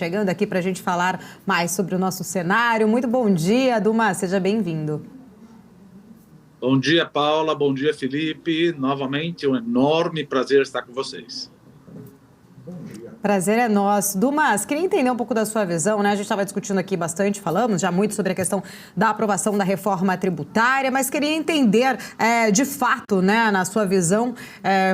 chegando aqui para a gente falar mais sobre o nosso cenário. Muito bom dia, Duma, seja bem-vindo. Bom dia, Paula. Bom dia, Felipe. Novamente, um enorme prazer estar com vocês. Prazer é nosso. Dumas, queria entender um pouco da sua visão, né? A gente estava discutindo aqui bastante, falamos já muito sobre a questão da aprovação da reforma tributária, mas queria entender, de fato, né, na sua visão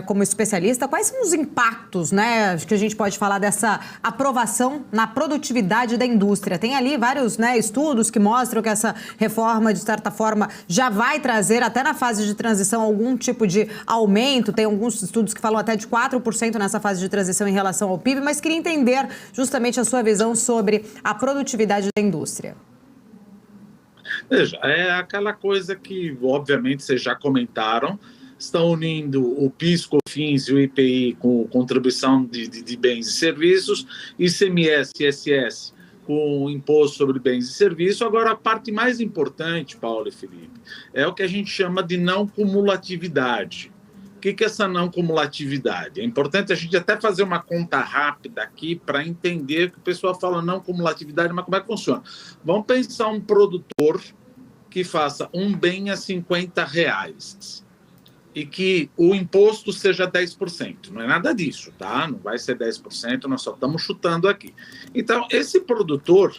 como especialista, quais são os impactos, né, que a gente pode falar dessa aprovação na produtividade da indústria. Tem ali vários, né, estudos que mostram que essa reforma, de certa forma, já vai trazer, até na fase de transição, algum tipo de aumento. Tem alguns estudos que falam até de 4% nessa fase de transição em relação ao PIB, mas queria entender justamente a sua visão sobre a produtividade da indústria. Veja, é aquela coisa que, obviamente, vocês já comentaram, estão unindo o PIS, COFINS e o IPI com contribuição de bens e serviços, ICMS e ISS com o imposto sobre bens e serviços. Agora, a parte mais importante, Paulo e Felipe, é o que a gente chama de não cumulatividade. O que é essa não cumulatividade? É importante a gente até fazer uma conta rápida aqui para entender que o pessoal fala não cumulatividade, mas como é que funciona? Vamos pensar um produtor que faça um bem a R$50 e que o imposto seja 10%. Não é nada disso, tá? Não vai ser 10%, nós só estamos chutando aqui. Então, esse produtor,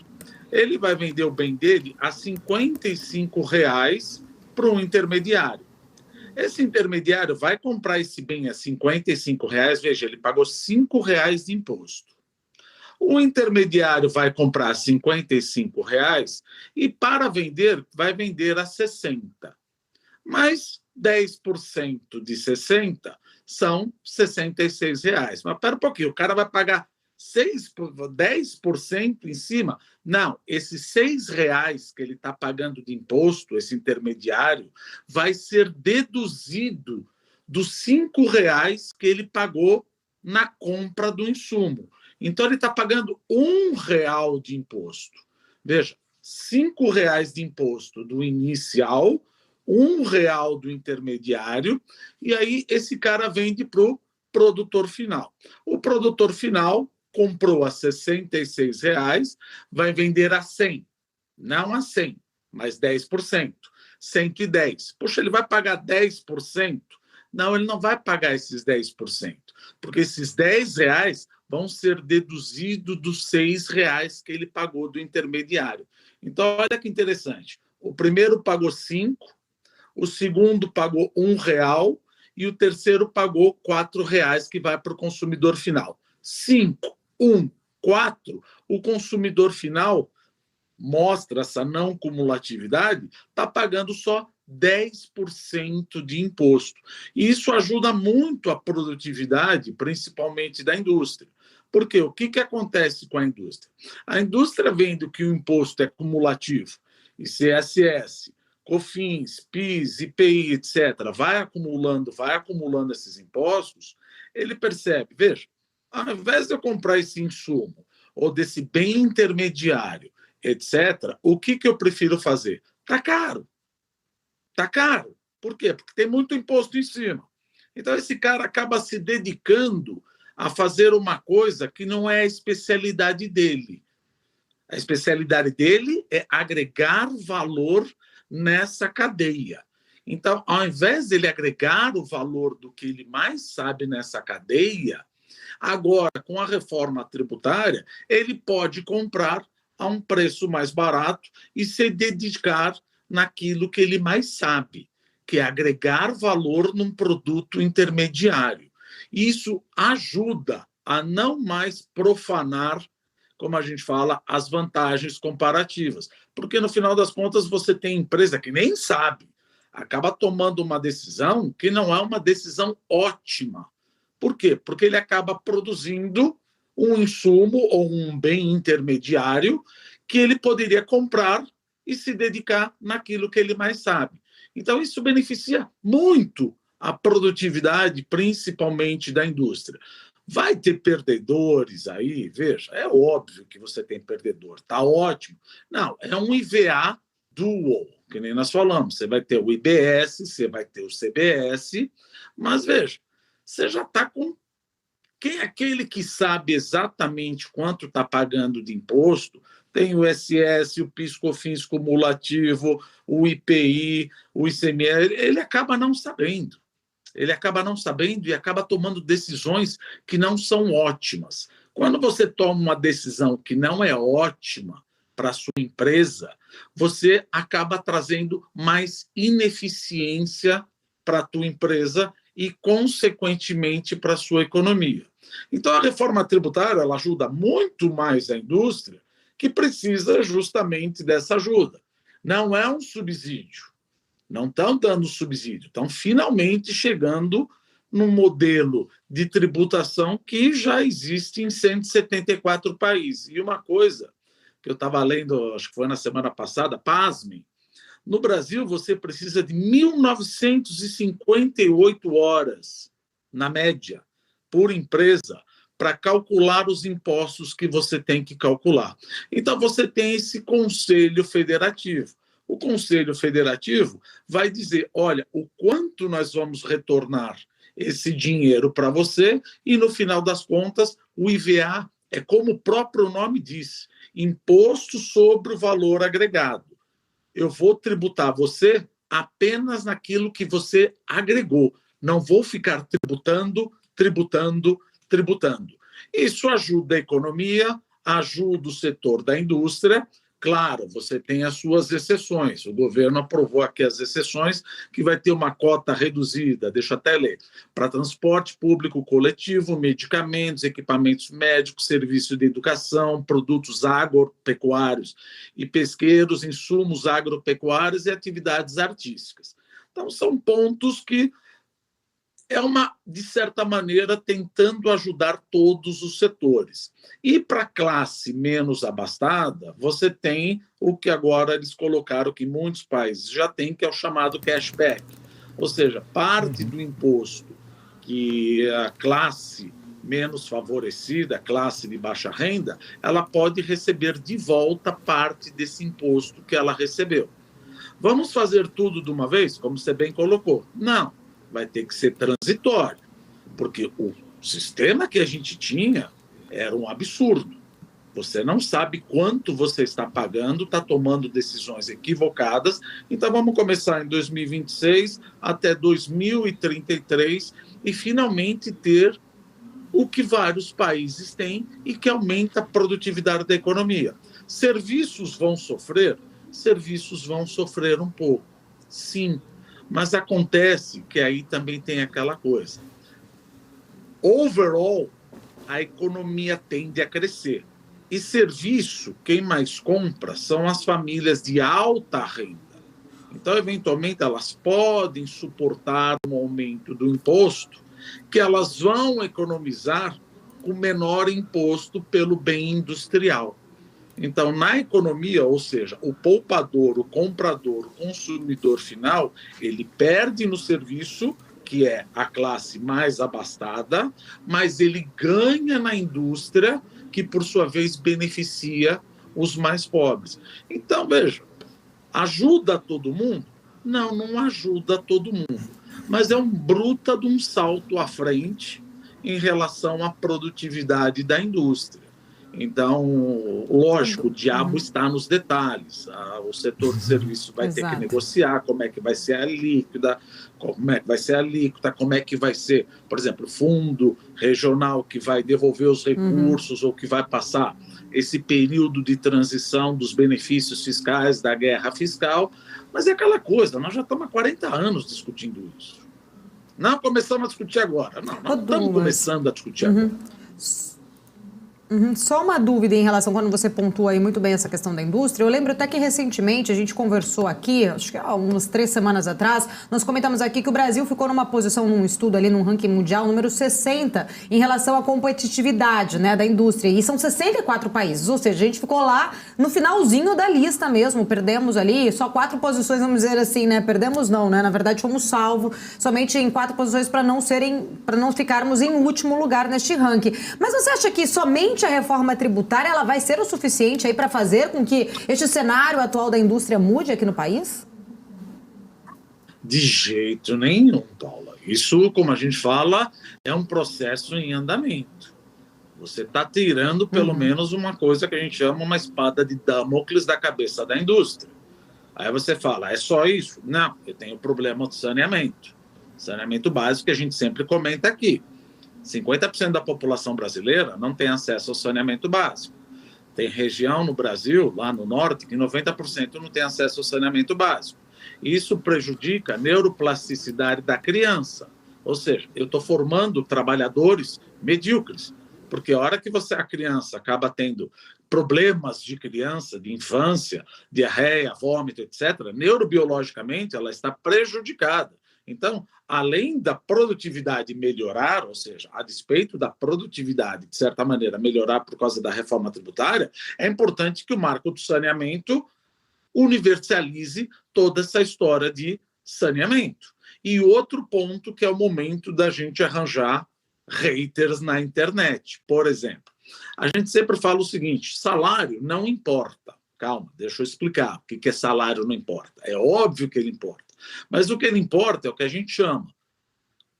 ele vai vender o bem dele a R$55 para um intermediário. Esse intermediário vai comprar esse bem a R$55, veja, ele pagou R$5 de imposto. O intermediário vai comprar a R$55 e, para vender, vai vender a 60. Mas 10% de 60 são R$66. Mas espera um pouquinho, o cara vai pagar 10% em cima? Não, esses R$6 que ele está pagando de imposto, esse intermediário, vai ser deduzido dos R$5 que ele pagou na compra do insumo. Então, ele está pagando R$1 de imposto. Veja, R$5 de imposto do inicial, R$1 do intermediário, e aí esse cara vende para o produtor final. O produtor final comprou a R$66, vai vender a 100. Não a 100, mas 10%. 110. Puxa, ele vai pagar 10%? Não, ele não vai pagar esses 10%, porque esses R$10 vão ser deduzidos dos R$6 que ele pagou do intermediário. Então, olha que interessante. O primeiro pagou 5, o segundo pagou R$1 e o terceiro pagou R$4 que vai para o consumidor final. 5, 1, 4, o consumidor final mostra essa não cumulatividade, está pagando só 10% de imposto. E isso ajuda muito a produtividade, principalmente da indústria. Por quê? O que acontece com a indústria? A indústria, vendo que o imposto é cumulativo, ICSS, COFINS, PIS, IPI, etc., vai acumulando esses impostos, ele percebe, veja, ao invés de eu comprar esse insumo ou desse bem intermediário, etc., o que eu prefiro fazer? Está caro. Está caro. Por quê? Porque tem muito imposto em cima. Então, esse cara acaba se dedicando a fazer uma coisa que não é a especialidade dele. A especialidade dele é agregar valor nessa cadeia. Então, ao invés dele agregar o valor do que ele mais sabe nessa cadeia, agora, com a reforma tributária, ele pode comprar a um preço mais barato e se dedicar naquilo que ele mais sabe, que é agregar valor num produto intermediário. Isso ajuda a não mais profanar, como a gente fala, as vantagens comparativas. Porque, no final das contas, você tem empresa que nem sabe, acaba tomando uma decisão que não é uma decisão ótima. Por quê? Porque ele acaba produzindo um insumo ou um bem intermediário que ele poderia comprar e se dedicar naquilo que ele mais sabe. Então, isso beneficia muito a produtividade, principalmente da indústria. Vai ter perdedores aí, veja, é óbvio que você tem perdedor, está ótimo. Não, é um IVA dual, que nem nós falamos. Você vai ter o IBS, você vai ter o CBS, mas veja, você já está com Quem é aquele que sabe exatamente quanto está pagando de imposto, tem o ISS, o PIS/COFINS cumulativo, o IPI, o ICMS, ele acaba não sabendo. Ele acaba não sabendo e acaba tomando decisões que não são ótimas. Quando você toma uma decisão que não é ótima para a sua empresa, você acaba trazendo mais ineficiência para a tua empresa e, consequentemente, para a sua economia. Então, a reforma tributária ela ajuda muito mais a indústria, que precisa justamente dessa ajuda. Não é um subsídio. Não estão dando subsídio, estão finalmente chegando num modelo de tributação que já existe em 174 países. E uma coisa que eu estava lendo, acho que foi na semana passada, pasmem, no Brasil você precisa de 1.958 horas, na média, por empresa, para calcular os impostos que você tem que calcular. Então, você tem esse Conselho Federativo. O Conselho Federativo vai dizer, olha, o quanto nós vamos retornar esse dinheiro para você e, no final das contas, o IVA é como o próprio nome diz, Imposto sobre o Valor Agregado. Eu vou tributar você apenas naquilo que você agregou. Não vou ficar tributando. Isso ajuda a economia, ajuda o setor da indústria. Claro, você tem as suas exceções. O governo aprovou aqui as exceções, que vai ter uma cota reduzida, deixa eu até ler, para transporte público coletivo, medicamentos, equipamentos médicos, serviços de educação, produtos agropecuários e pesqueiros, insumos agropecuários e atividades artísticas. Então, são pontos que de certa maneira, tentando ajudar todos os setores. E para a classe menos abastada, você tem o que agora eles colocaram, que muitos países já têm, que é o chamado cashback. Ou seja, parte do imposto que a classe menos favorecida, a classe de baixa renda, ela pode receber de volta parte desse imposto que ela recebeu. Vamos fazer tudo de uma vez, como você bem colocou? Não. Vai ter que ser transitório, porque o sistema que a gente tinha era um absurdo. Você não sabe quanto você está pagando, está tomando decisões equivocadas. Então, vamos começar em 2026 até 2033 e finalmente ter o que vários países têm e que aumenta a produtividade da economia. Serviços vão sofrer um pouco, sim. Mas acontece que aí também tem aquela coisa. Overall, a economia tende a crescer. E serviço, quem mais compra são as famílias de alta renda. Então, eventualmente, elas podem suportar um aumento do imposto, que elas vão economizar com menor imposto pelo bem industrial. Então, na economia, ou seja, o poupador, o comprador, o consumidor final, ele perde no serviço, que é a classe mais abastada, mas ele ganha na indústria, que, por sua vez, beneficia os mais pobres. Então, veja, ajuda todo mundo? Não, não ajuda todo mundo. Mas é um bruta de um salto à frente em relação à produtividade da indústria. Então, lógico, o diabo está nos detalhes. O setor de serviços vai ter que negociar como é que vai ser a alíquota, como é que vai ser, por exemplo, o fundo regional que vai devolver os recursos ou que vai passar esse período de transição dos benefícios fiscais, da guerra fiscal. Mas é aquela coisa, nós já estamos há 40 anos discutindo isso. Não começamos a discutir agora. Não, nós estamos começando a discutir agora. Só uma dúvida em relação, quando você pontua aí muito bem essa questão da indústria, eu lembro até que recentemente a gente conversou aqui, acho que há umas 3 semanas atrás, nós comentamos aqui que o Brasil ficou numa posição, num estudo ali, num ranking mundial, número 60, em relação à competitividade, né, da indústria, e são 64 países, ou seja, a gente ficou lá no finalzinho da lista mesmo, perdemos ali só 4 posições, vamos dizer assim, né, perdemos não, né, na verdade fomos salvos somente em 4 posições para não ficarmos em último lugar neste ranking. Mas você acha que somente a reforma tributária ela vai ser o suficiente aí para fazer com que este cenário atual da indústria mude aqui no país? De jeito nenhum, Paula. Isso, como a gente fala, é um processo em andamento. Você está tirando, pelo menos, uma coisa que a gente chama uma espada de Damocles da cabeça da indústria. Aí você fala, é só isso? Não, eu tenho problema de saneamento. Saneamento básico que a gente sempre comenta aqui. 50% da população brasileira não tem acesso ao saneamento básico. Tem região no Brasil, lá no norte, que 90% não tem acesso ao saneamento básico. Isso prejudica a neuroplasticidade da criança. Ou seja, eu estou formando trabalhadores medíocres. Porque a hora que a criança acaba tendo problemas de criança, de infância, diarreia, vômito, etc., neurobiologicamente ela está prejudicada. Então, além da produtividade melhorar, ou seja, a despeito da produtividade, de certa maneira, melhorar por causa da reforma tributária, é importante que o marco do saneamento universalize toda essa história de saneamento. E outro ponto que é o momento da gente arranjar haters na internet, por exemplo. A gente sempre fala o seguinte, salário não importa. Calma, deixa eu explicar o que é salário não importa. É óbvio que ele importa. Mas o que ele importa é o que a gente chama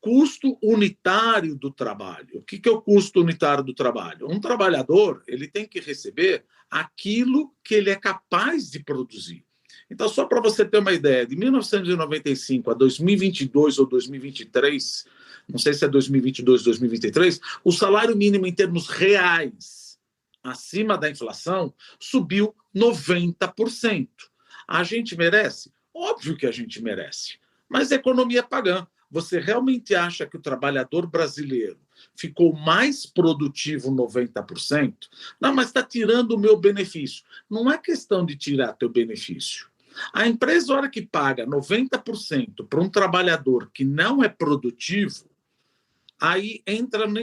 custo unitário do trabalho. O que é o custo unitário do trabalho? Um trabalhador ele tem que receber aquilo que ele é capaz de produzir. Então, só para você ter uma ideia, de 1995 a 2022 ou 2023, não sei se é 2022 ou 2023, o salário mínimo em termos reais, acima da inflação, subiu 90%. A gente merece? Óbvio que a gente merece. Mas a economia é pagã. Você realmente acha que o trabalhador brasileiro ficou mais produtivo 90%? Não, mas está tirando o meu benefício. Não é questão de tirar teu benefício. A empresa, a hora que paga 90% para um trabalhador que não é produtivo, aí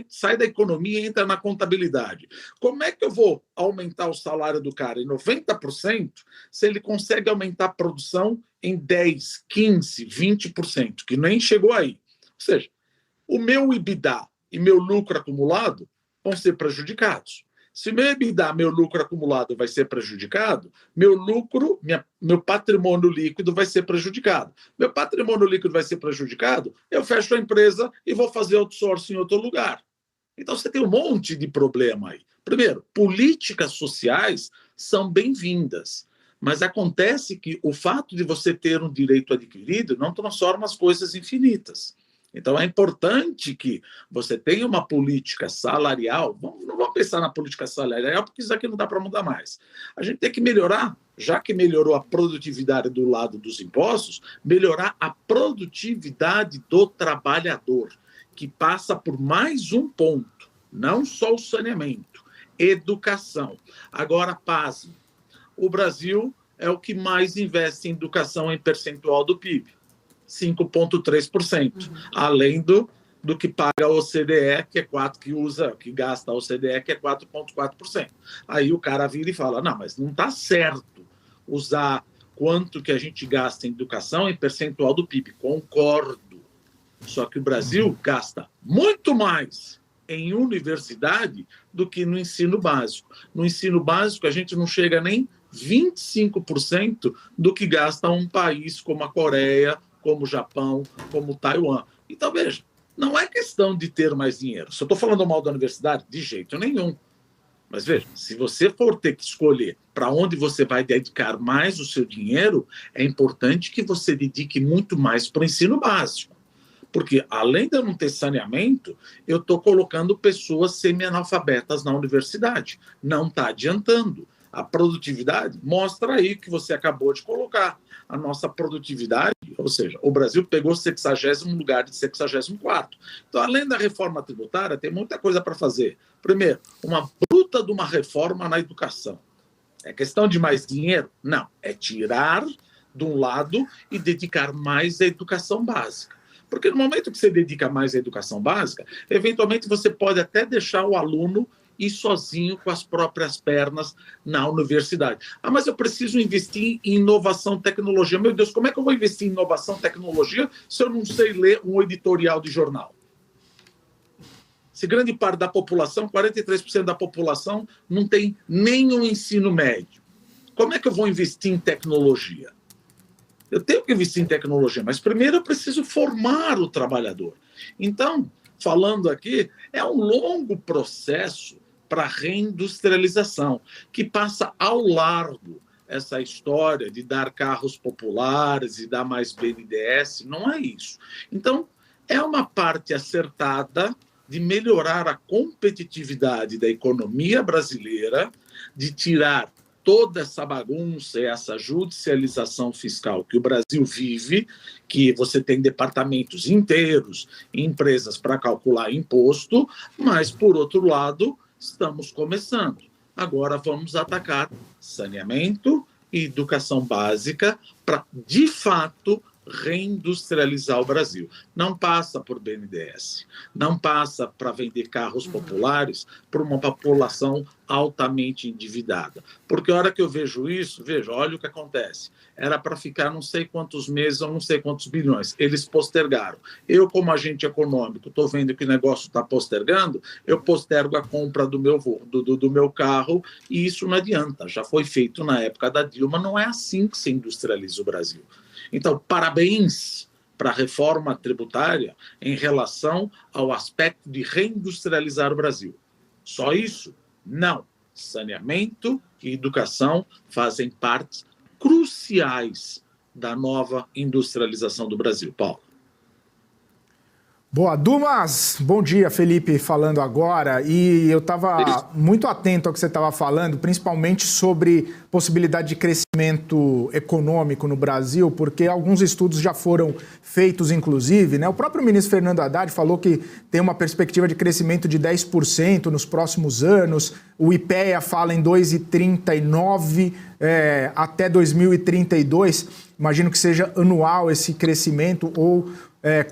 sai da economia e entra na contabilidade. Como é que eu vou aumentar o salário do cara em 90% se ele consegue aumentar a produção em 10%, 15%, 20%, que nem chegou aí? Ou seja, o meu EBITDA e meu lucro acumulado vão ser prejudicados. Se meu EBITDA, meu lucro acumulado vai ser prejudicado, meu patrimônio líquido vai ser prejudicado. Meu patrimônio líquido vai ser prejudicado, eu fecho a empresa e vou fazer outsourcing em outro lugar. Então você tem um monte de problema aí. Primeiro, políticas sociais são bem-vindas, mas acontece que o fato de você ter um direito adquirido não transforma as coisas infinitas. Então, é importante que você tenha uma política salarial. Não vamos pensar na política salarial, porque isso aqui não dá para mudar mais. A gente tem que melhorar, já que melhorou a produtividade do lado dos impostos, melhorar a produtividade do trabalhador, que passa por mais um ponto, não só o saneamento, educação. Agora, pasme, o Brasil é o que mais investe em educação em percentual do PIB. 5,3%, além do que paga a OCDE, que gasta a OCDE, que é 4,4%. Aí o cara vira e fala, não, mas não está certo usar quanto que a gente gasta em educação em percentual do PIB. Concordo. Só que o Brasil gasta muito mais em universidade do que no ensino básico. No ensino básico, a gente não chega nem 25% do que gasta um país como a Coreia, como o Japão, como o Taiwan. Então, veja, não é questão de ter mais dinheiro. Se eu estou falando mal da universidade, de jeito nenhum. Mas veja, se você for ter que escolher para onde você vai dedicar mais o seu dinheiro, é importante que você dedique muito mais para o ensino básico. Porque, além de eu não ter saneamento, eu estou colocando pessoas semi-analfabetas na universidade. Não está adiantando. A produtividade mostra aí que você acabou de colocar. A nossa produtividade, ou seja, o Brasil pegou 60º lugar de 64º. Então, além da reforma tributária, tem muita coisa para fazer. Primeiro, uma bruta de uma reforma na educação. É questão de mais dinheiro? Não. É tirar de um lado e dedicar mais à educação básica. Porque no momento que você dedica mais à educação básica, eventualmente você pode até deixar o aluno ir sozinho com as próprias pernas na universidade. Ah, mas eu preciso investir em inovação e tecnologia. Meu Deus, como é que eu vou investir em inovação e tecnologia se eu não sei ler um editorial de jornal? Se grande parte da população, 43% da população, não tem nenhum ensino médio. Como é que eu vou investir em tecnologia? Eu tenho que investir em tecnologia, mas primeiro eu preciso formar o trabalhador. Então, falando aqui, é um longo processo para a reindustrialização, que passa ao largo essa história de dar carros populares e dar mais BNDES, não é isso. Então, é uma parte acertada de melhorar a competitividade da economia brasileira, de tirar toda essa bagunça e essa judicialização fiscal que o Brasil vive, que você tem departamentos inteiros, empresas para calcular imposto, mas, por outro lado, estamos começando. Agora vamos atacar saneamento e educação básica para, de fato, reindustrializar o Brasil. Não passa por BNDES, não passa para vender carros populares para uma população altamente endividada. Porque a hora que eu vejo isso, olha o que acontece. Era para ficar não sei quantos meses ou não sei quantos bilhões. Eles postergaram. Eu, como agente econômico, estou vendo que o negócio está postergando, eu postergo a compra do meu carro e isso não adianta. Já foi feito na época da Dilma, não é assim que se industrializa o Brasil. Então, parabéns para a reforma tributária em relação ao aspecto de reindustrializar o Brasil. Só isso? Não. Saneamento e educação fazem partes cruciais da nova industrialização do Brasil. Paulo. Boa, Dumas, bom dia, Felipe falando agora, e eu estava muito atento ao que você estava falando, principalmente sobre possibilidade de crescimento econômico no Brasil, porque alguns estudos já foram feitos, inclusive, né? O próprio ministro Fernando Haddad falou que tem uma perspectiva de crescimento de 10% nos próximos anos, o IPEA fala em 2,39% até 2032, imagino que seja anual esse crescimento ou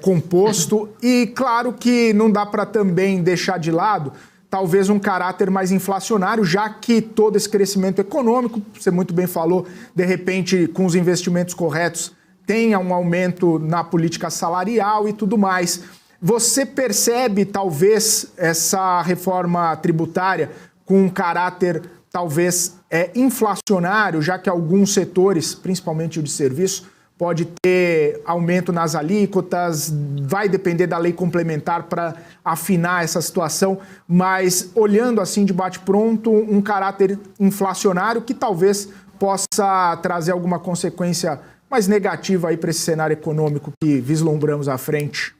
composto, e claro que não dá para também deixar de lado talvez um caráter mais inflacionário, já que todo esse crescimento econômico, você muito bem falou, de repente com os investimentos corretos tenha um aumento na política salarial e tudo mais. Você percebe talvez essa reforma tributária com um caráter talvez inflacionário, já que alguns setores, principalmente o de serviço, pode ter aumento nas alíquotas, vai depender da lei complementar para afinar essa situação, mas olhando assim de bate-pronto, um caráter inflacionário que talvez possa trazer alguma consequência mais negativa aí para esse cenário econômico que vislumbramos à frente.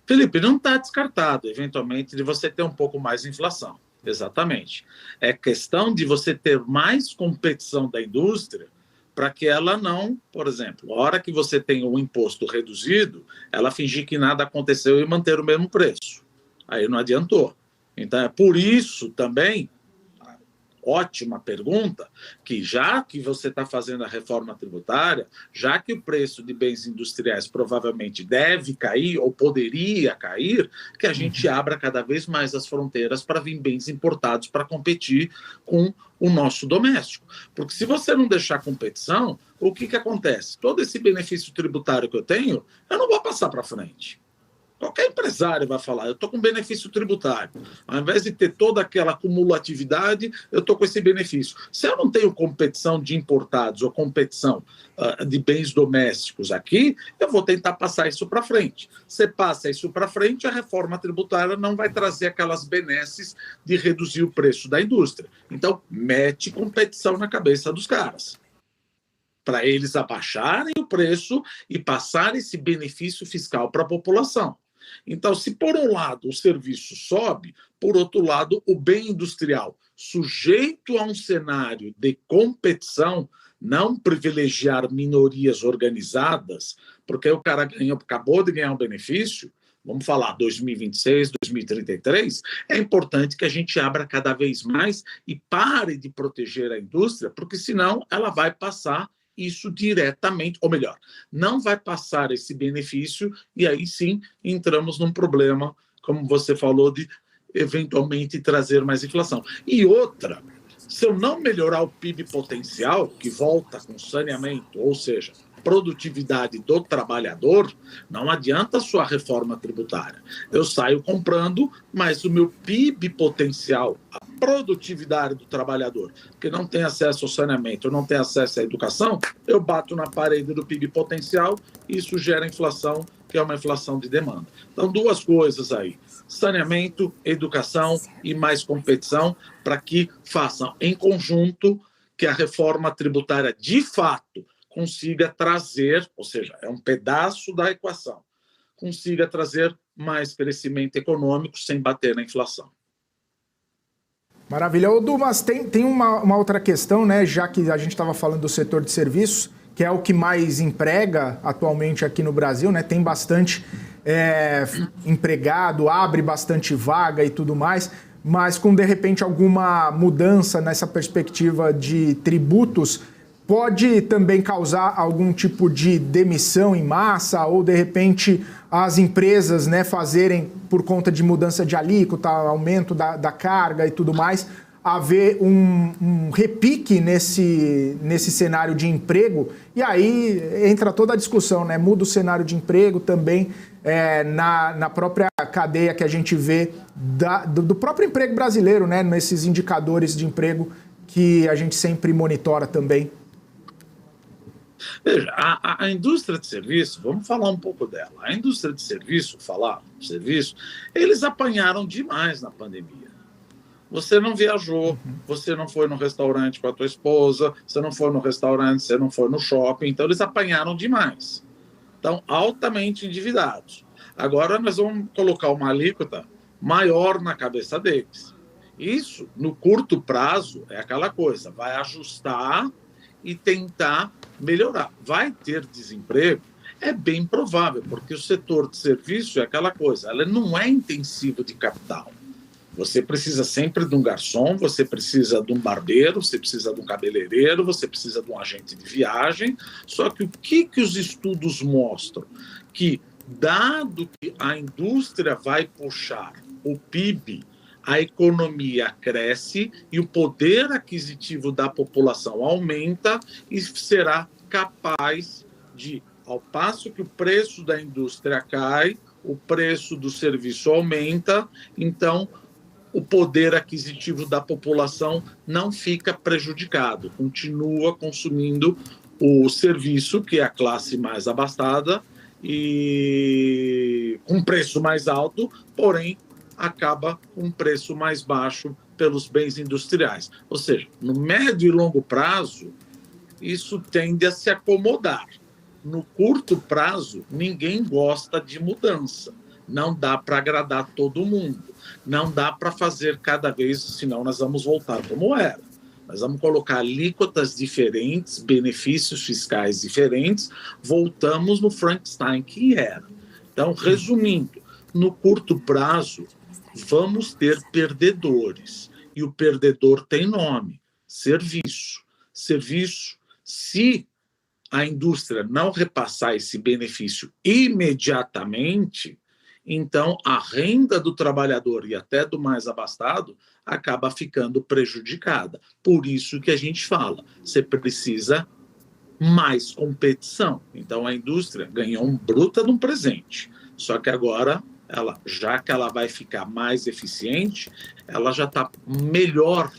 Felipe, não está descartado, eventualmente, de você ter um pouco mais de inflação. Exatamente. É questão de você ter mais competição da indústria para que ela não, por exemplo, a hora que você tem um imposto reduzido, ela fingir que nada aconteceu e manter o mesmo preço. Aí não adiantou. Então, é por isso também, ótima pergunta, que já que você está fazendo a reforma tributária, já que o preço de bens industriais provavelmente deve cair ou poderia cair, que a gente abra cada vez mais as fronteiras para vir bens importados para competir com o nosso doméstico. Porque se você não deixar competição, o que acontece? Todo esse benefício tributário que eu tenho, eu não vou passar para frente. Qualquer empresário vai falar, eu estou com benefício tributário. Ao invés de ter toda aquela acumulatividade, eu estou com esse benefício. Se eu não tenho competição de importados ou competição de bens domésticos aqui, eu vou tentar passar isso para frente. Você passa isso para frente, a reforma tributária não vai trazer aquelas benesses de reduzir o preço da indústria. Então, mete competição na cabeça dos caras, para eles abaixarem o preço e passar esse benefício fiscal para a população. Então, se por um lado o serviço sobe, por outro lado o bem industrial, sujeito a um cenário de competição, não privilegiar minorias organizadas, porque o cara acabou de ganhar um benefício, vamos falar 2026, 2033, é importante que a gente abra cada vez mais e pare de proteger a indústria, porque senão ela vai passar isso diretamente, ou melhor, não vai passar esse benefício e aí sim entramos num problema, como você falou, de eventualmente trazer mais inflação. E outra, se eu não melhorar o PIB potencial, que volta com saneamento, ou seja, produtividade do trabalhador, não adianta a sua reforma tributária. Eu saio comprando, mas o meu PIB potencial, a produtividade do trabalhador, que não tem acesso ao saneamento, não tem acesso à educação, eu bato na parede do PIB potencial e isso gera inflação, que é uma inflação de demanda. Então, duas coisas aí: saneamento, educação e mais competição, para que façam em conjunto que a reforma tributária, de fato, consiga trazer, ou seja, é um pedaço da equação, consiga trazer mais crescimento econômico sem bater na inflação. Maravilha. Ô, Dumas, tem uma outra questão, né? Já que a gente estava falando do setor de serviços, que é o que mais emprega atualmente aqui no Brasil, né? Tem bastante empregado, abre bastante vaga e tudo mais, mas com, de repente, alguma mudança nessa perspectiva de tributos, pode também causar algum tipo de demissão em massa ou, de repente, as empresas, né, fazerem, por conta de mudança de alíquota, aumento da carga e tudo mais, haver um repique nesse cenário de emprego. E aí entra toda a discussão, né? Muda o cenário de emprego também na própria cadeia que a gente vê do próprio emprego brasileiro, né? Nesses indicadores de emprego que a gente sempre monitora também. Veja, a indústria de serviço, vamos falar um pouco dela. A indústria de serviço, eles apanharam demais na pandemia. Você não viajou, você não foi no restaurante com a tua esposa, você não foi no restaurante, você não foi no shopping, então eles apanharam demais. Estão altamente endividados. Agora nós vamos colocar uma alíquota maior na cabeça deles. Isso, no curto prazo, é aquela coisa, vai ajustar e tentar melhorar. Vai ter desemprego? É bem provável, porque o setor de serviço é aquela coisa, ela não é intensivo de capital. Você precisa sempre de um garçom, você precisa de um barbeiro, você precisa de um cabeleireiro, você precisa de um agente de viagem. Só que o que os estudos mostram? Que, dado que a indústria vai puxar o PIB, a economia cresce e o poder aquisitivo da população aumenta e será capaz de, ao passo que o preço da indústria cai, o preço do serviço aumenta, então o poder aquisitivo da população não fica prejudicado, continua consumindo o serviço, que é a classe mais abastada, e com preço mais alto, porém acaba com um preço mais baixo pelos bens industriais. Ou seja, no médio e longo prazo, isso tende a se acomodar. No curto prazo, ninguém gosta de mudança. Não dá para agradar todo mundo. Não dá para fazer cada vez, senão nós vamos voltar como era. Nós vamos colocar alíquotas diferentes, benefícios fiscais diferentes, voltamos no Frankenstein que era. Então, resumindo, no curto prazo, vamos ter perdedores. E o perdedor tem nome: serviço. Serviço, se a indústria não repassar esse benefício imediatamente, então a renda do trabalhador e até do mais abastado acaba ficando prejudicada. Por isso que a gente fala, você precisa mais competição. Então a indústria ganhou um bruta de um presente. Só que agora, já que ela vai ficar mais eficiente, ela já está melhor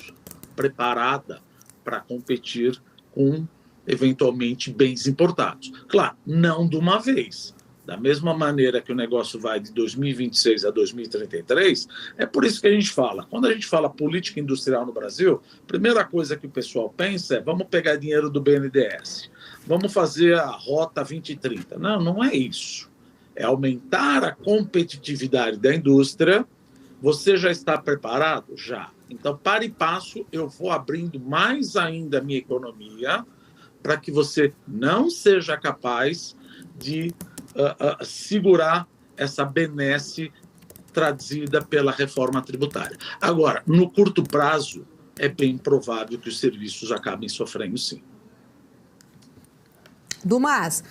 preparada para competir com, eventualmente, bens importados. Claro, não de uma vez. Da mesma maneira que o negócio vai de 2026 a 2033, é por isso que a gente fala. Quando a gente fala política industrial no Brasil, a primeira coisa que o pessoal pensa é: vamos pegar dinheiro do BNDES, vamos fazer a Rota 2030. Não, não é isso. É aumentar a competitividade da indústria. Você já está preparado? Já. Então, para e passo, eu vou abrindo mais ainda a minha economia para que você não seja capaz de segurar essa benesse traduzida pela reforma tributária. Agora, no curto prazo, é bem provável que os serviços acabem sofrendo, sim. Dumas,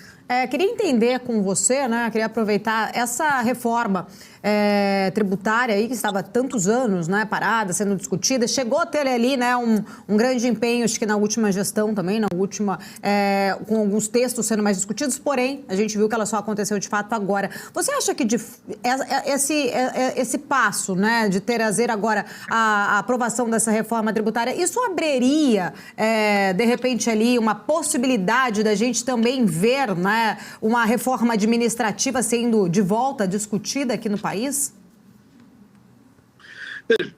queria entender com você, né? Queria aproveitar essa reforma tributária aí, que estava há tantos anos, né, parada, sendo discutida, chegou a ter ali, né, um grande empenho, acho que na última gestão também, com alguns textos sendo mais discutidos, porém, a gente viu que ela só aconteceu de fato agora. Você acha que esse passo, né, de trazer agora a aprovação dessa reforma tributária, isso abriria, de repente, ali uma possibilidade da gente também ver, né, uma reforma administrativa sendo de volta discutida aqui no país? Veja,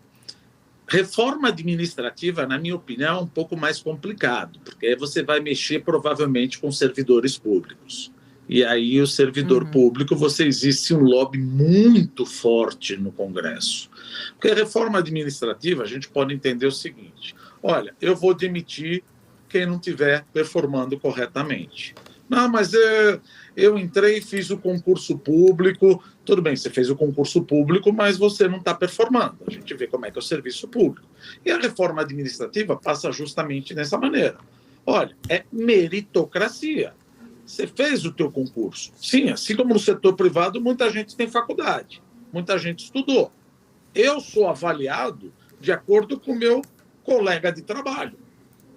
reforma administrativa, na minha opinião, é um pouco mais complicado, porque aí você vai mexer provavelmente com servidores públicos. E aí o servidor público, existe um lobby muito forte no Congresso. Porque a reforma administrativa, a gente pode entender o seguinte: olha, eu vou demitir quem não estiver performando corretamente. Não, mas eu entrei, fiz o concurso público. Tudo bem, você fez o concurso público, mas você não está performando. A gente vê como é que é o serviço público. E a reforma administrativa passa justamente dessa maneira. Olha, é meritocracia. Você fez o teu concurso. Sim, assim como no setor privado, muita gente tem faculdade, muita gente estudou. Eu sou avaliado de acordo com o meu colega de trabalho.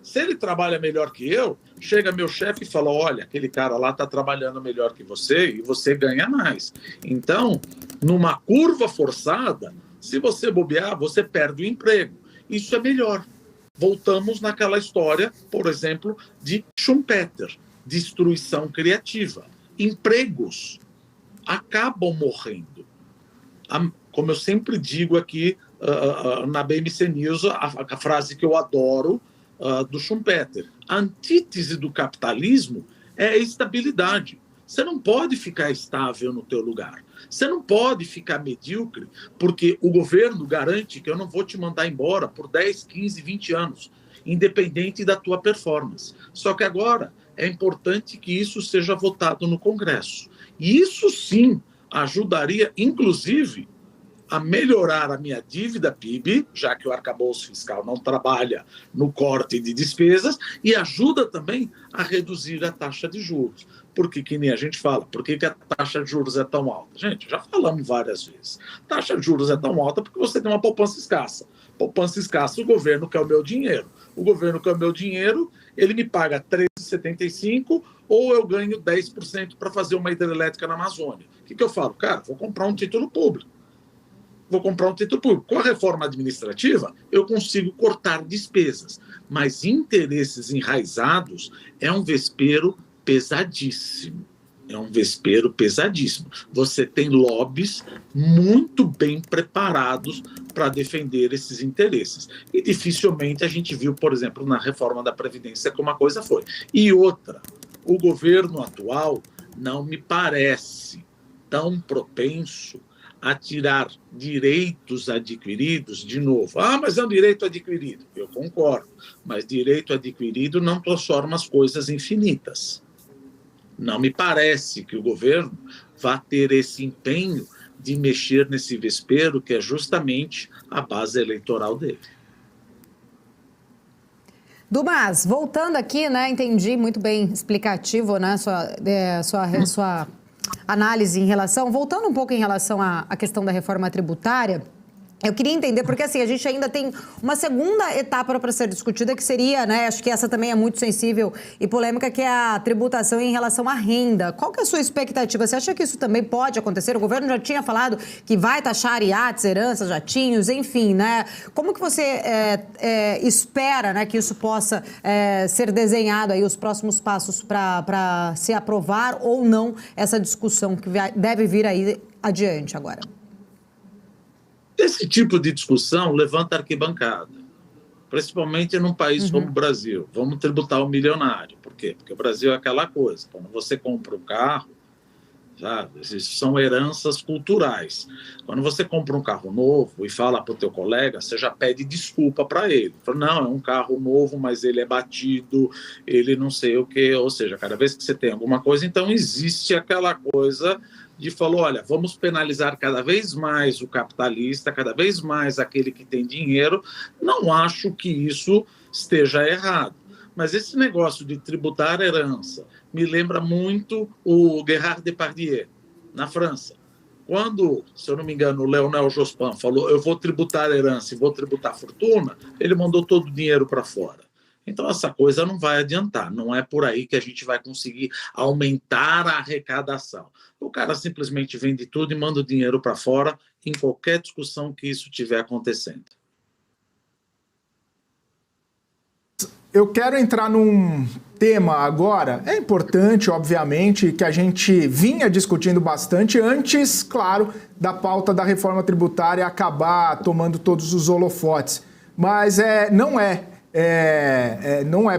Se ele trabalha melhor que eu, chega meu chefe e fala: olha, aquele cara lá está trabalhando melhor que você e você ganha mais. Então, numa curva forçada, se você bobear, você perde o emprego. Isso é melhor. Voltamos naquela história, por exemplo, de Schumpeter. Destruição criativa. Empregos acabam morrendo. Como eu sempre digo aqui na BMC News, a frase que eu adoro do Schumpeter: a antítese do capitalismo é a estabilidade. Você não pode ficar estável no teu lugar. Você não pode ficar medíocre, porque o governo garante que eu não vou te mandar embora por 10, 15, 20 anos, independente da tua performance. Só que agora é importante que isso seja votado no Congresso. E isso sim ajudaria, inclusive, a melhorar a minha dívida PIB, já que o arcabouço fiscal não trabalha no corte de despesas, e ajuda também a reduzir a taxa de juros. Porque, que nem a gente fala, por que a taxa de juros é tão alta? Gente, já falamos várias vezes. A taxa de juros é tão alta porque você tem uma poupança escassa. Poupança escassa, o governo quer o meu dinheiro. O governo quer o meu dinheiro, ele me paga 13,75 ou eu ganho 10% para fazer uma hidrelétrica na Amazônia. O que eu falo? Cara, vou comprar um título público. Com a reforma administrativa, eu consigo cortar despesas. Mas interesses enraizados é um vespeiro pesadíssimo. Você tem lobbies muito bem preparados para defender esses interesses. E dificilmente a gente viu, por exemplo, na reforma da Previdência como a coisa foi. E outra, o governo atual não me parece tão propenso a tirar direitos adquiridos de novo. Ah, mas é um direito adquirido. Eu concordo, mas direito adquirido não transforma as coisas infinitas. Não me parece que o governo vá ter esse empenho de mexer nesse vespeiro que é justamente a base eleitoral dele. Dumas, voltando aqui, né, entendi muito bem explicativo, né, sua análise em relação, voltando um pouco em relação à questão da reforma tributária. Eu queria entender, porque assim, a gente ainda tem uma segunda etapa para ser discutida, que seria, né, acho que essa também é muito sensível e polêmica, que é a tributação em relação à renda. Qual que é a sua expectativa? Você acha que isso também pode acontecer? O governo já tinha falado que vai taxar iates, heranças, jatinhos, enfim, né? Como que você espera, né, que isso possa ser desenhado aí, os próximos passos para se aprovar ou não essa discussão que deve vir aí adiante agora? Esse tipo de discussão levanta arquibancada, principalmente num país como o Brasil. Vamos tributar o milionário. Por quê? Porque o Brasil é aquela coisa. Quando você compra um carro, sabe, isso são heranças culturais. Quando você compra um carro novo e fala para o teu colega, você já pede desculpa para ele. Fala, não, é um carro novo, mas ele é batido, ele não sei o quê. Ou seja, cada vez que você tem alguma coisa, então existe aquela coisa de falar, olha, vamos penalizar cada vez mais o capitalista, cada vez mais aquele que tem dinheiro. Não acho que isso esteja errado. Mas esse negócio de tributar a herança me lembra muito o Gérard Depardieu, na França. Quando, se eu não me engano, o Leonel Jospin falou eu vou tributar herança e vou tributar fortuna, ele mandou todo o dinheiro para fora. Então, essa coisa não vai adiantar. Não é por aí que a gente vai conseguir aumentar a arrecadação. O cara simplesmente vende tudo e manda o dinheiro para fora em qualquer discussão que isso estiver acontecendo. Eu quero entrar num tema agora, é importante, obviamente, que a gente vinha discutindo bastante antes, claro, da pauta da reforma tributária acabar tomando todos os holofotes. Mas não é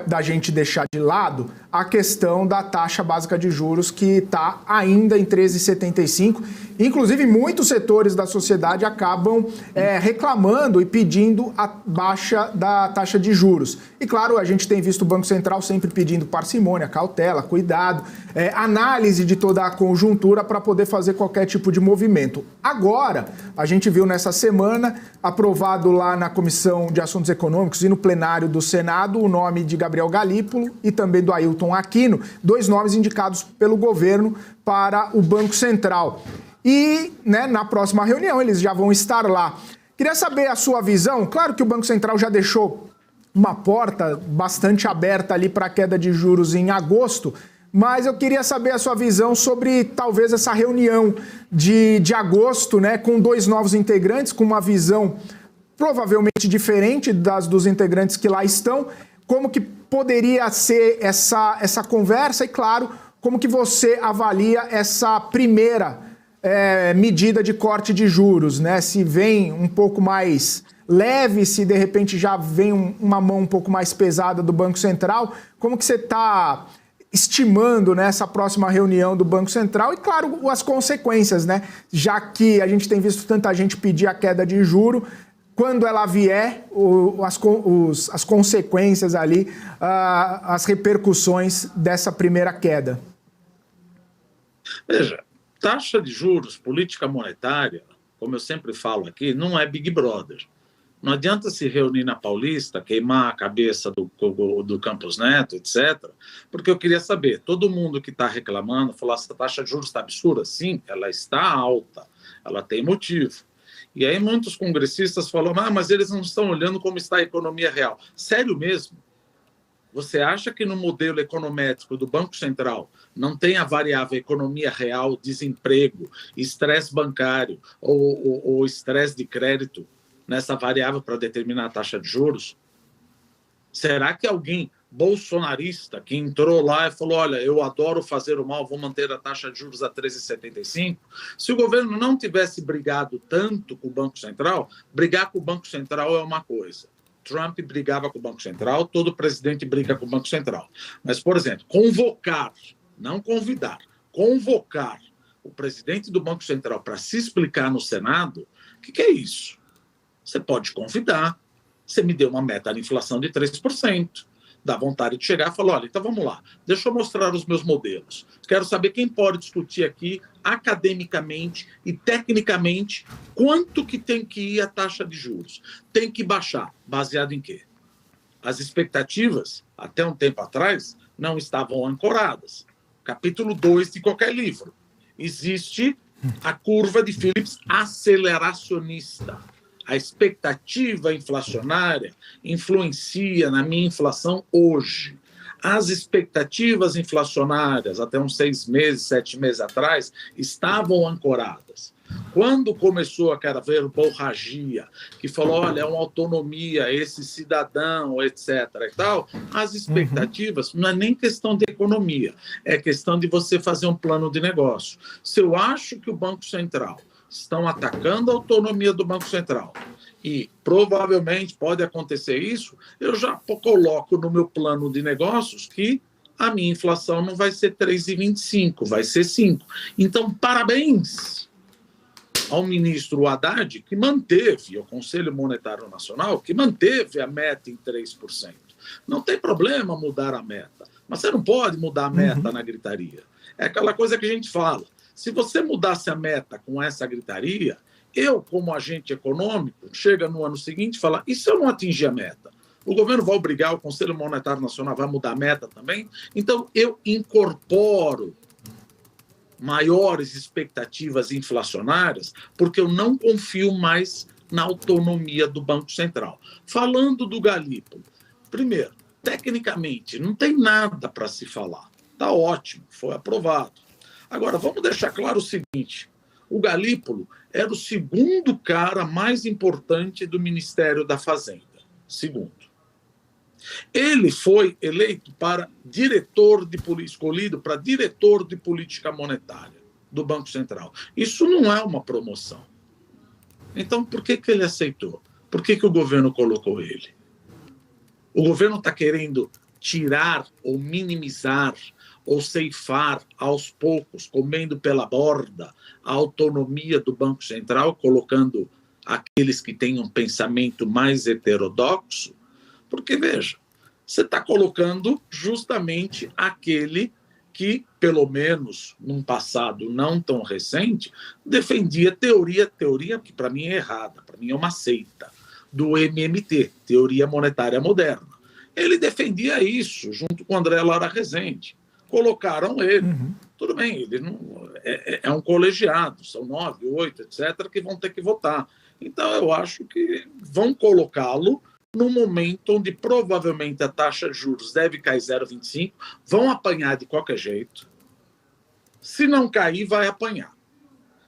da gente deixar de lado a questão da taxa básica de juros, que está ainda em 13,75. Inclusive, muitos setores da sociedade acabam reclamando e pedindo a baixa da taxa de juros. E, claro, a gente tem visto o Banco Central sempre pedindo parcimônia, cautela, cuidado, análise de toda a conjuntura para poder fazer qualquer tipo de movimento. Agora, a gente viu nessa semana, aprovado lá na Comissão de Assuntos Econômicos e no plenário do Senado, o nome de Gabriel Galípolo e também do Ailton Aquino, 2 nomes indicados pelo governo para o Banco Central. E, na próxima reunião eles já vão estar lá. Queria saber a sua visão. Claro que o Banco Central já deixou uma porta bastante aberta ali para a queda de juros em agosto, mas eu queria saber a sua visão sobre talvez essa reunião de agosto, com 2 novos integrantes, com uma visão provavelmente diferente dos integrantes que lá estão. Como que poderia ser essa conversa e, claro, como que você avalia essa primeira medida de corte de juros, Se vem um pouco mais leve, se de repente já vem uma mão um pouco mais pesada do Banco Central, como que você está estimando nessa próxima reunião do Banco Central e, claro, as consequências, Já que a gente tem visto tanta gente pedir a queda de juro, quando ela vier, as consequências ali, as repercussões dessa primeira queda. Veja, taxa de juros, política monetária, como eu sempre falo aqui, não é Big Brother. Não adianta se reunir na Paulista, queimar a cabeça do Campos Neto, etc. Porque eu queria saber, todo mundo que está reclamando, falou, essa taxa de juros está absurda? Sim, ela está alta, ela tem motivo. E aí muitos congressistas falam, mas eles não estão olhando como está a economia real. Sério mesmo? Você acha que no modelo econométrico do Banco Central não tem a variável economia real, desemprego, estresse bancário ou estresse de crédito nessa variável para determinar a taxa de juros? Será que alguém bolsonarista que entrou lá e falou, olha, eu adoro fazer o mal, vou manter a taxa de juros a 13,75? Se o governo não tivesse brigado tanto com o Banco Central, brigar com o Banco Central é uma coisa. Trump brigava com o Banco Central, todo presidente briga com o Banco Central. Mas, por exemplo, convocar, não convidar, convocar o presidente do Banco Central para se explicar no Senado, o que é isso? Você pode convidar. Você me deu uma meta de inflação de 3%. Dá vontade de chegar e falar, olha, então vamos lá, deixa eu mostrar os meus modelos. Quero saber quem pode discutir aqui, academicamente e tecnicamente, quanto que tem que ir a taxa de juros. Tem que baixar. Baseado em quê? As expectativas, até um tempo atrás, não estavam ancoradas. Capítulo 2 de qualquer livro. Existe a curva de Phillips aceleracionista. A expectativa inflacionária influencia na minha inflação hoje. As expectativas inflacionárias, até uns 6 meses, 7 meses atrás, estavam ancoradas. Quando começou a verborragia, que falou, olha, é uma autonomia, esse cidadão, etc. e tal, as expectativas não é nem questão de economia, é questão de você fazer um plano de negócio. Se eu acho que o Banco Central estão atacando a autonomia do Banco Central e provavelmente pode acontecer isso, eu já coloco no meu plano de negócios que a minha inflação não vai ser 3,25, vai ser 5. Então, parabéns ao ministro Haddad, que manteve, o Conselho Monetário Nacional, que manteve a meta em 3%. Não tem problema mudar a meta, mas você não pode mudar a meta na gritaria. É aquela coisa que a gente fala. Se você mudasse a meta com essa gritaria, eu, como agente econômico, chega no ano seguinte e fala, e se eu não atingir a meta? O governo vai obrigar, o Conselho Monetário Nacional vai mudar a meta também? Então, eu incorporo maiores expectativas inflacionárias, porque eu não confio mais na autonomia do Banco Central. Falando do Galípolo, primeiro, tecnicamente, não tem nada para se falar. Está ótimo, foi aprovado. Agora, vamos deixar claro o seguinte, o Galípolo era o segundo cara mais importante do Ministério da Fazenda. Segundo. Ele foi eleito para escolhido para diretor de política monetária do Banco Central. Isso não é uma promoção. Então, por que ele aceitou? Por que o governo colocou ele? O governo está querendo tirar ou minimizar ou ceifar aos poucos, comendo pela borda, a autonomia do Banco Central, colocando aqueles que têm um pensamento mais heterodoxo? Porque, veja, você está colocando justamente aquele que, pelo menos num passado não tão recente, defendia teoria que para mim é errada, para mim é uma seita, do MMT, Teoria Monetária Moderna. Ele defendia isso junto com André Lara Rezende. Colocaram ele. Tudo bem, ele não, é um colegiado, são 9, 8, etc., que vão ter que votar. Então, eu acho que vão colocá-lo no momento onde provavelmente a taxa de juros deve cair 0,25, vão apanhar de qualquer jeito. Se não cair, vai apanhar.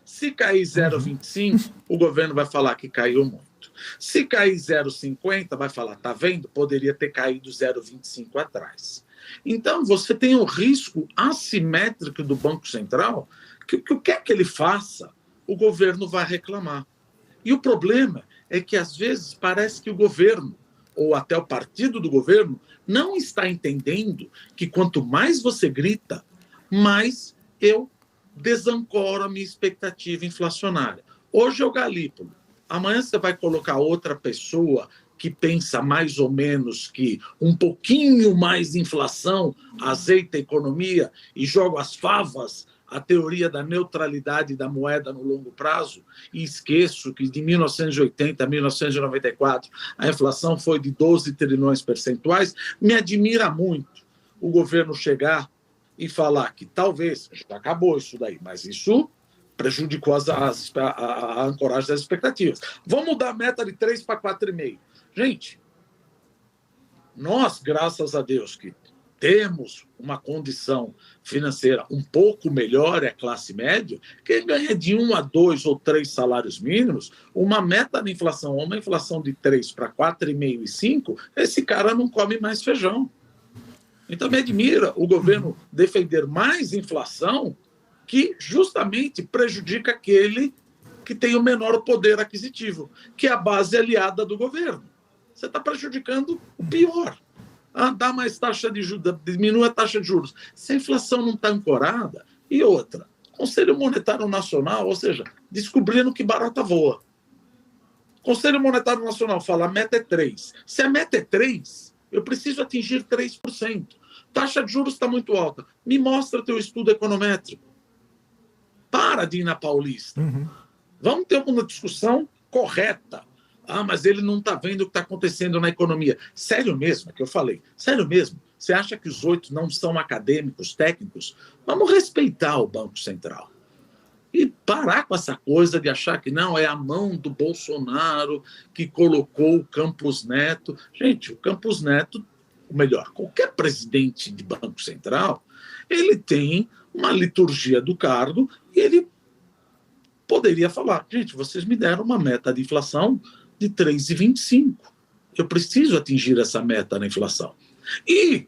Se cair 0,25, o governo vai falar que caiu muito. Se cair 0,50, vai falar, tá vendo? Poderia ter caído 0,25 atrás. Então, você tem um risco assimétrico do Banco Central, que o que é que ele faça, o governo vai reclamar. E o problema é que, às vezes, parece que o governo, ou até o partido do governo, não está entendendo que quanto mais você grita, mais eu desancoro a minha expectativa inflacionária. Hoje é o Galípolo. Amanhã você vai colocar outra pessoa que pensa mais ou menos que um pouquinho mais de inflação azeita a economia e joga as favas a teoria da neutralidade da moeda no longo prazo, e esqueço que de 1980 a 1994 a inflação foi de 12 trilhões percentuais. Me admira muito o governo chegar e falar que talvez, já acabou isso daí, mas isso prejudicou a ancoragem das expectativas. Vamos mudar a meta de 3 para 4,5. Gente, nós, graças a Deus, que temos uma condição financeira um pouco melhor, é a classe média, quem ganha de 1 a 2 ou 3 salários mínimos, uma meta de inflação, uma inflação de 3 para 4,5 e 5, esse cara não come mais feijão. Então me admira o governo defender mais inflação, que justamente prejudica aquele que tem o menor poder aquisitivo, que é a base aliada do governo. Você está prejudicando o pior. Dá mais taxa de juros, diminui a taxa de juros. Se a inflação não está ancorada, e outra, Conselho Monetário Nacional, ou seja, descobrindo que barata voa. Conselho Monetário Nacional fala, a meta é 3. Se a meta é 3, eu preciso atingir 3%. Taxa de juros está muito alta. Me mostra teu estudo econométrico. Para de ir na Paulista. Vamos ter uma discussão correta. Mas ele não está vendo o que está acontecendo na economia. Sério mesmo, é que eu falei. Sério mesmo. Você acha que os 8 não são acadêmicos, técnicos? Vamos respeitar o Banco Central. E parar com essa coisa de achar que não, é a mão do Bolsonaro que colocou o Campos Neto. Gente, o Campos Neto, ou melhor, qualquer presidente de Banco Central, ele tem uma liturgia do cargo e ele poderia falar, gente, vocês me deram uma meta de inflação de 3,25. Eu preciso atingir essa meta na inflação. E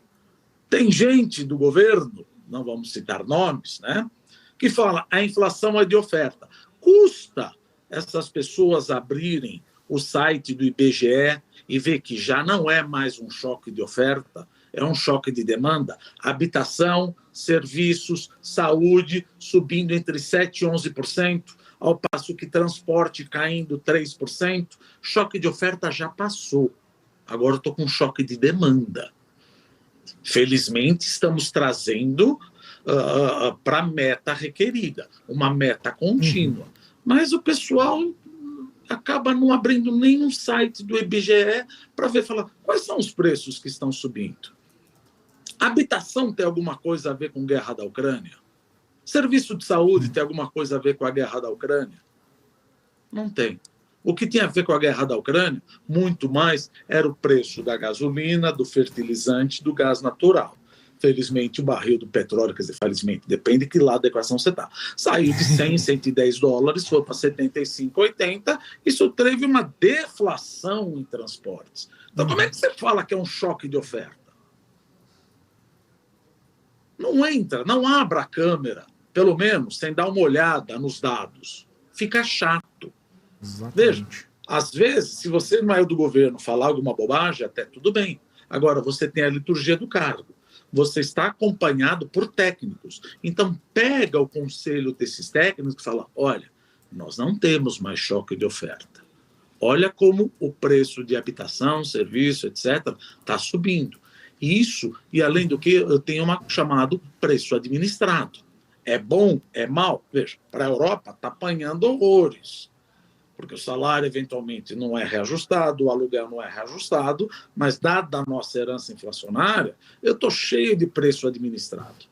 tem gente do governo, não vamos citar nomes, né, que fala a inflação é de oferta. Custa essas pessoas abrirem o site do IBGE e ver que já não é mais um choque de oferta, é um choque de demanda. Habitação, serviços, saúde subindo entre 7% e 11%, ao passo que transporte caindo 3%. Choque de oferta já passou. Agora estou com choque de demanda. Felizmente, estamos trazendo para a meta requerida, uma meta contínua. Mas o pessoal acaba não abrindo nenhum site do IBGE para ver, falar, quais são os preços que estão subindo? A habitação tem alguma coisa a ver com a guerra da Ucrânia? Serviço de saúde tem alguma coisa a ver com a guerra da Ucrânia? Não tem. O que tinha a ver com a guerra da Ucrânia, muito mais, era o preço da gasolina, do fertilizante, do gás natural. Felizmente, o barril do petróleo, quer dizer, felizmente, depende de que lado da equação você está. Saiu de 100, 110 dólares, foi para 75, 80, isso teve uma deflação em transportes. Então, como é que você fala que é um choque de oferta? Não entra, não abra a câmera, pelo menos, sem dar uma olhada nos dados. Fica chato. Exatamente. Veja, às vezes, se você não é do governo falar alguma bobagem, até tudo bem. Agora, você tem a liturgia do cargo. Você está acompanhado por técnicos. Então, pega o conselho desses técnicos e fala, olha, nós não temos mais choque de oferta. Olha como o preço de habitação, serviço, etc., está subindo. Isso, e além do que, eu tenho chamado preço administrado. É bom? É mal? Veja, para a Europa está apanhando horrores. Porque o salário, eventualmente, não é reajustado, o aluguel não é reajustado, mas, dada a nossa herança inflacionária, eu estou cheio de preço administrado.